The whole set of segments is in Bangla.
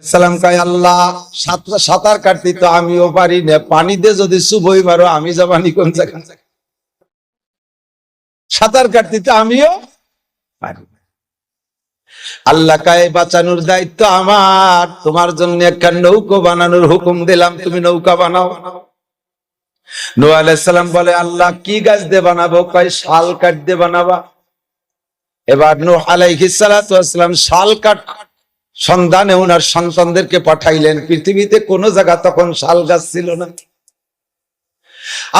সালাম কয় আল্লাহ সাঁতার কাটতে তো আমিও পারি না, পানিতে যদি চুবই মারো আমি যাবানি কোন জায়গা? সাঁতার কাটতে তো আমিও পারি না। আল্লাহ কয় বাঁচানোর দায়িত্ব আমার, তোমার জন্য একটা নৌকো বানানোর হুকুম দিলাম, তুমি নৌকা বানাও। নূহ আলাইহিস সালাম বলে আল্লাহ কি গাছ দিয়ে বানাবো? কয় শাল কাঠ দিয়ে বানাবা। এবার নূহ আলাইহিস সালাতু ওয়াস সালাম শাল কাঠ সন্ধানে ওনার সন্তানদেরকে পাঠাইলেন। পৃথিবীতে কোন জায়গা তখন শাল গাছ ছিল না।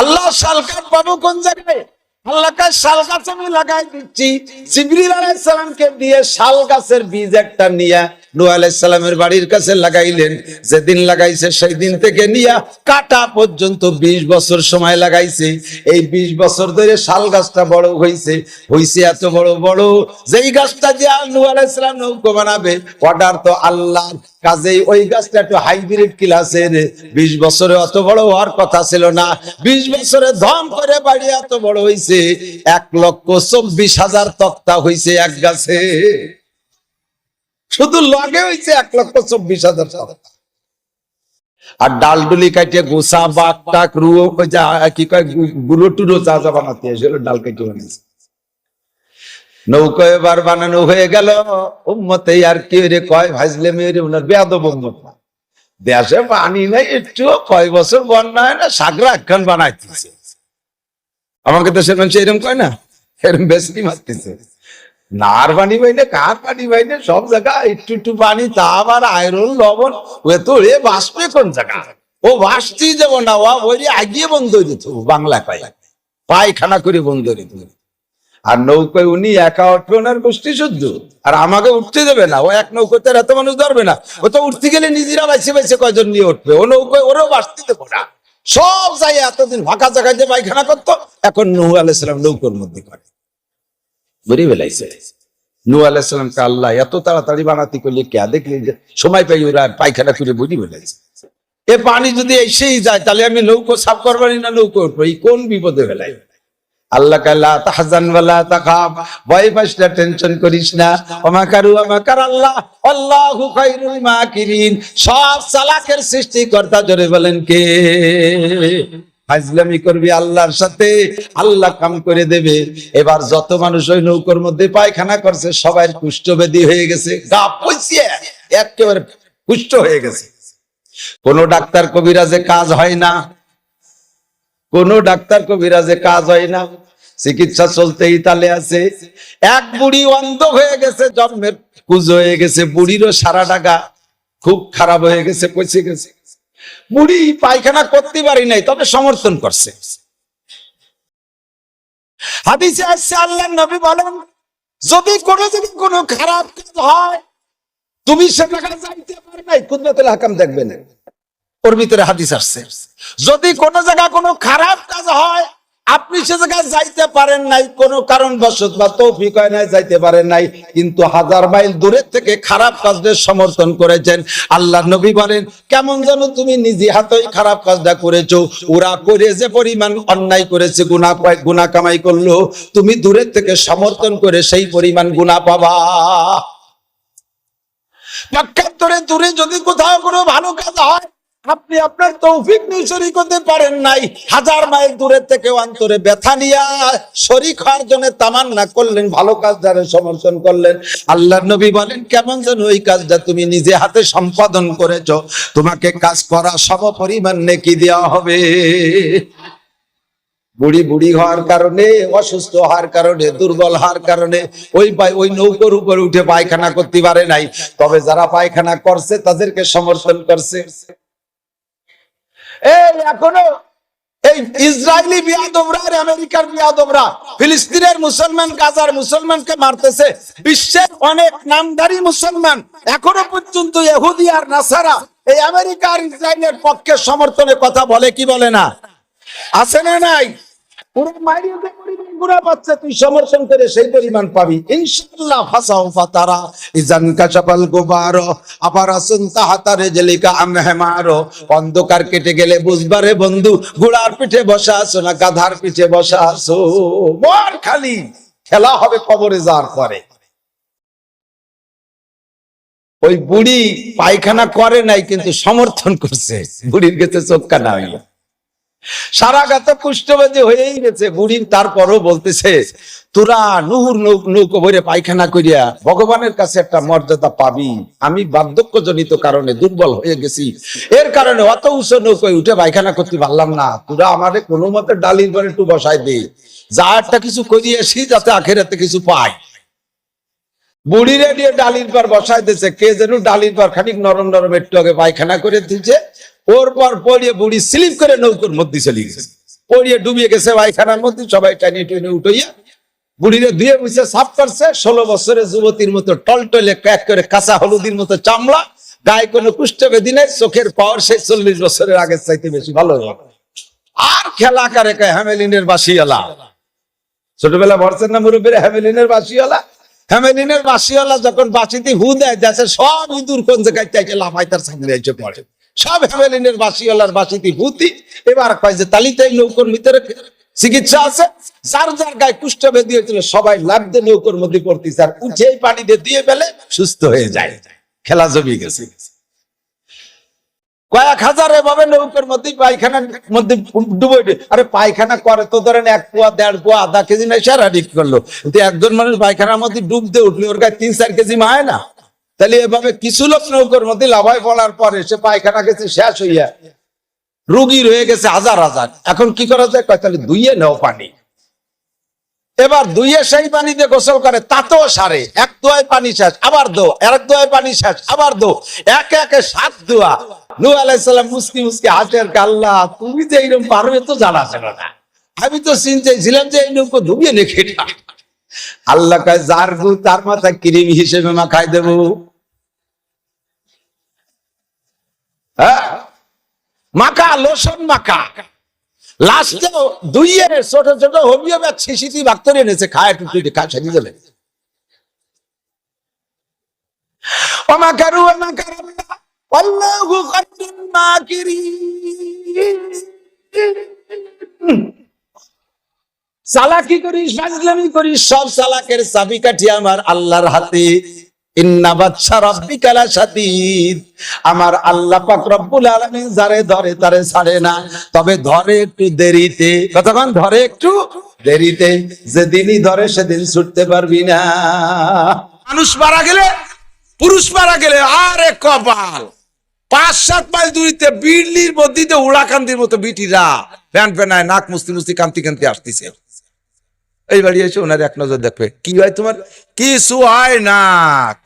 আল্লাহ শাল কাঠ পাবো কোন জায়গায়? আল্লাহ কাজ শাল গাছ আমি লাগাই দিচ্ছি। জিবরিল আলাইহিস সালামকে দিয়ে শাল গাছের বীজ একটা নিয়ে নূহ আলাইহিস সালামের বাড়ির কাছে লাগাইলেন। যেদিন লাগাইছে সেই দিন থেকে নিয়ে কাটা পর্যন্ত 20 বছর সময় লাগাইছে। এই 20 বছর ধরে শাল গাছটা বড় হইছে এত বড় বড়, যেই গাছটা দিয়ে নূহ আলাইহিস সালাম নৌকো বানাবে অর্ডার তো আল্লাহর। কাজেই ওই গাছটা একটু হাইব্রিড ক্লাসের। 20 বছরে অত বড় হওয়ার কথা ছিল না, 20 বছরে ধম করে বাড়ি এত বড় হইছে। 1,24,000 তক্তা হইছে এক গাছে, শুধু লগে হইছে 1,24,000 তক্তা। আর ডালডুলি কাটিয়ে গোসা বাক টাক রুয়ো কি কয় গুলো টুরো চা বানাতে এসেছিল, ডাল কেটে বানিয়েছে। নৌকা এবার বানানো হয়ে গেল। উম্মতে আর কি রে কয় ভাজলে মেয়েরে ওনার বেয়াদব উম্মত, দেশে পানি নাই, একটু কয় বছর বন্যা হয় না, সাগরা একখান বানাইতেছে। আমাকে দেশের মানুষ এরকম কয় না, এরকম বেশি মারতেছে। নার পানি পাইনে, কার পানি পাইনে, সব জায়গা একটু একটু পানি, তা আবার আয়রন লবণ। ও তো এ বাসবে কোন জায়গা? ও বাসতেই যাব না, ওই আগিয়ে বন্ধ হয়ে যেত। বাংলা কয় পায়খানা করে বন্ধ হয়ে যেত। আর নৌকায় উনি একা উঠবে, ওনার গোষ্ঠী শুদ্ধ, আর আমাকে উঠতে দেবে না। ও এক নৌকোতে এত মানুষ ধরবে না, ও তো উঠতে গেলে নিজেরা বাইছে বাইছে কয়জন নিয়ে উঠবে। ও নৌকায় ওরও বাঁচতে দেবো না। সব যাই এতদিন ফাঁকা জায়গায় যে পায়খানা করতো, এখন নূহ আলাইহিস সালাম নৌকোর মধ্যে করে বুড়ি বেলাইছে। নূহ আলাইহিস সালামকে আল্লাহ এত তাড়াতাড়ি বানাতে করলে কে দেখলে সময় পাই ওরা পায়খানা করে বুড়ি বেলাইছে। এ পানি যদি এসেই যায় তাহলে আমি নৌকো সাফ করবানি না নৌকো উঠবো? এই কোন বিপদে ফেলাই? আল্লাহ কাল্লা তাহজান ওয়ালা তাখাফ, ভয় পাস না, টেনশন করিস না। ওমা কারু ওমা কার আল্লাহ, আল্লাহু খায়রুল মাকিরিন। সব চালাকের সৃষ্টিকর্তা, জোরে বলেন কে? ফাজলামি করবি আল্লাহর সাথে, আল্লাহ কাম করে দেবে। এবার যত মানুষ ওই নৌকার মধ্যে পায়খানা করছে সবাই কুষ্ঠব্যাধি হয়ে গেছে, গা পয়সিয়ে একেবারে কুষ্ঠ হয়ে গেছে। কোন ডাক্তার কবিরাজে কাজ হয় না, কোন ডাক্তার কবিরাজে কাজ হয় না, চিকিৎসা চলতেই তালে আছে। এক বুড়ি অন্ধ হয়ে গেছে, জন্মের কুজ হয়ে গেছে। বুড়িরও সারা টাকা খুব খারাপ হয়ে গেছে, পচে গেছে। বুড়ি পায়খানা করতে পারি নাই, তবে সমর্থন করছে। হাদিসে আসছে আল্লাহর নবী বলেন, যদি কোনো খারাপ কাজ হয়, তুমি সে জায়গায় যাইতে পারো নাই, কুদরতুল হাকাম দেখবে না। ওর ভিতরে হাদিস আসছে, যদি কোন জায়গায় কোনো খারাপ কাজ হয়, আপনি সে জায়গায় যাইতে পারেন নাই, কোন কারণবশত বা তৌফিক হয় নাই, যাইতে পারেন নাই, কিন্তু 1000 মাইল দূরের থেকে খারাপ কাজদের সমর্থন করেছেন। আল্লাহর নবী বলেন, কেমন যেন তুমি নিজে হাতেই খারাপ কাজটা করেছো। ওরা করে যে পরিমাণ অন্যায় করেছে, গুনাহ কামাই করলো, তুমি দূরের থেকে সমর্থন করে সেই পরিমাণ গুনাহ পাবা। পক্ষান্তরে দূরে যদি কোথাও কোনো ভালো কাজ হয়, আপনি আপনার তৌফিক নিয়ে শরীক হতে পারেন নাই, 1000 মাইল দূরের থেকে অন্তরে ব্যথা নিয়ে শরীক হওয়ার জন্য তামান্না করলেন, ভালো কাজ দ্বারা সমর্থন করলেন। আল্লাহর নবী বলেন, কেমন যেন ওই কাজটা তুমি নিজে হাতে সম্পাদন করেছো, তোমাকে কাজ করা সম পরিমাণ নেকি দেওয়া হবে। বুড়ি হওয়ার কারণে, অসুস্থ হওয়ার কারণে, দুর্বল হওয়ার কারণে ওই নৌকোর উপরে উঠে পায়খানা করতে পারে নাই, তবে যারা পায়খানা করছে তাদেরকে সমর্থন করছে। এখনো এই ইসরায়েলি বিয়াদবরা আর আমেরিকার বিয়াদবরা ফিলিস্তিনের মুসলমান, গাজার মুসলমানকে মারতেছে। বিশ্বের অনেক নামধারী মুসলমান এখনো পর্যন্ত ইহুদি আর নাসারা এই আমেরিকা আর ইসরায়েলের পক্ষে সমর্থনে কথা বলে কি বলে না? আছে না নাই? পুরো মাইরিয়ে যে পরিমাণ গুনাহ পাচ্ছে, তুই সমর্থন করে সেই পরিমাণ পাবি ইনশাআল্লাহ। ফাসাউফা তারা ইজান কাশাফাল গুবার আফারাসুন তাহাতা রিজলিকা আম হিমারো। অন্ধকার কেটে গেলে বুঝবারে বন্ধু, ঘোড়ার পিঠে বসা আছো না গাধার পিঠে বসা আছো। মন খালি খেলা হবে কবরে যাওয়ার পরে। ওই বুড়ি পায়খানা করে নাই কিন্তু সমর্থন করছে, বুড়ির গেছে চোখ কানা হইয়া, সারা গাতে কুষ্ঠবাদী হয়েই গেছে বুড়ির। তারপরও বলতেছে তোরা নুহুর নৌকো ভরে পায়খানা করিয়া ভগবানের কাছে একটা মর্যাদা পাবি, আমি বার্ধক্যজনিত কারণে দুর্বল হয়ে গেছি, এর কারণে অত উঁচু নৌকোয় উঠে পায়খানা করতে পারলাম না, তোরা আমারে কোনো মতে ডালির পরে একটু বসাই দে, যা একটা কিছু করিয়ে আসি যাতে আখেরাতে কিছু পাই। বুড়িরে দিয়ে ডালির পর বসাই দিয়েছে, কে যেন ডালির পর খানিক নরম নরম একটু আগে পায়খানা করে দিচ্ছে, ওর পর পড়িয়ে বুড়ি স্লিপ করে নৌকোর মধ্যে চলে গেছে, পড়িয়ে ডুবিয়ে গেছে পায়খানার মধ্যে। সবাই টানিয়ে টেনে উঠাইয়া বুড়িরে ধুয়ে মুছে সাফ করছে। 16 বছরের যুবতীর মতো টলটলে ক্যাক করে কাঁচা হলুদির মতো চামড়া, গায়ে কোনো কুষ্ঠবেদী নেই, চোখের পাওয়ার সেই 40 বছরের আগের চাইতে বেশি ভালো হয়ে গেল। আর খেলা করে হ্যামেলিনের বাসিওয়ালা, ছোটবেলা ভরছেন না মুরব্বীর হ্যামেলিনের বাসিওয়ালা। হ্যামেলিনের বাসিওয়ালা যখন বাসিতে হু দেয় যাচ্ছে সব ইঁদুর কোন জায়গায় চাইছে লাফাই তার সামনে এসে পড়ে, সব হ্যামেলিনের বাসিওয়ালার বাসিতে ভূতি। এবার কয় যে তালিতাই নৌকোর ভিতরে চিকিৎসা আছে, যার যার গায়ে কুষ্ঠবেদী হয়েছিল সবাই লাভ দিয়ে নৌকোর মধ্যে পড়তেছে, আর উঠেই পানি দিয়ে ফেলে সুস্থ হয়ে যায়। খেলা জমিয়ে গেছে। কয়েক হাজার এভাবে নৌকার মধ্যে পায়খানার মধ্যে ডুবে, আরে পায়খানা করে তো ধরেন 1 পোয়া 1.5 পোয়া আধা কেজি নাই, সারা ঠিক করলো, কিন্তু একজন মানুষ পায়খানার মধ্যে ডুব দিয়ে উঠলে ওর গায়ে 3-4 কেজি মায় না। তাহলে এভাবে কিছু লোক নৌকার মধ্যে লাভায় পড়ার পরে সে পায়খানা গেছে শেষ হইয়া রুগী রয়ে গেছে হাজার হাজার। এখন কি করা যায়, কয় তাহলে ধুইয়ে নাও পানি। এবার ধুইয়ে সেই পানি দিয়ে গোসল করে, তাতেও সারে, 1 দোয়ায় পানি শেষ আবার দো, 1 দোয়ায় পানি শেষ আবার দো, একে একে 7 দোয়া। নূহ আলাইহিস সালাম মুসকি মুসকি হাসেন, আল্লাহ তুমি যে এইরকম পারবে তো জানা ছিল না, আমি তো চিন্তাইছিলাম যে এই নৌকো ধুবিয়ে নেখে। আল্লাহ কয় যার গু তার মাথা ক্রিম হিসেবে মাখাই দেবো। হ্যাঁ, মাখা লোশন মাখা, লাস্টে দুইয়ে ছোট ছোট হোমিওপ্যাথ শিশিটি বাক্তরে এনেছে, খায় টুটি খায় সাজি গেলে। ওমাকারু ওমাকারাল্লাহ আল্লাহু খায়রুল মাকিরিন। চালাকি করিস, ফাজলামি করিস, সব চালাকের চাবিকাঠি আমার আল্লাহর হাতে। ইন্না বাতশা রাব্বিকা লাশাদীদ। আমার আল্লাহ পাক রব্বুল আলামিন যারে ধরে তারে ছাড়ে না, তবে ধরে একটু দেরিতে। কতক্ষণ ধরে? একটু দেরিতে। যেদিনই ধরে সেদিন ছুটতে পারবি না। মানুষ মারা গেলে, পুরুষ মারা গেলে আরে কপাল, 5-7 মাইল দূরিতে বিড়লির মধ্যে উড়াকান্দির মতো বিটিরা প্যান্ট প্যানায় নাক মুস্তি মুস্তি কান্তি কান্তি আসতেছে। এই বাড়ি এসে ওনার এক নজর দেখবে, কি হয় তোমার? কিছু হয় না,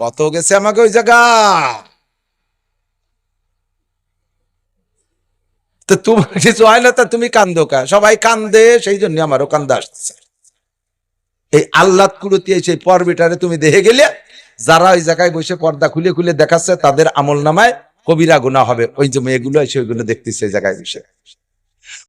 কত গেছে আমাকে ওই জায়গা। তো তোমার কিছু হয় না, তা তুমি কান্দো কা? সবাই কান্দে, সেই জন্য আমারও কান্দা আসছে। এই আল্লাহ কুরতি সেই পর্বিটারে তুমি দেখে গেলে, যারা ওই জায়গায় বসে পর্দা খুলে খুলে দেখাচ্ছে তাদের আমল নামায় কবিরা গুনাহ হবে। ওই যে মেয়েগুলো এসে ওইগুলো দেখতেছে জায়গায় বসে।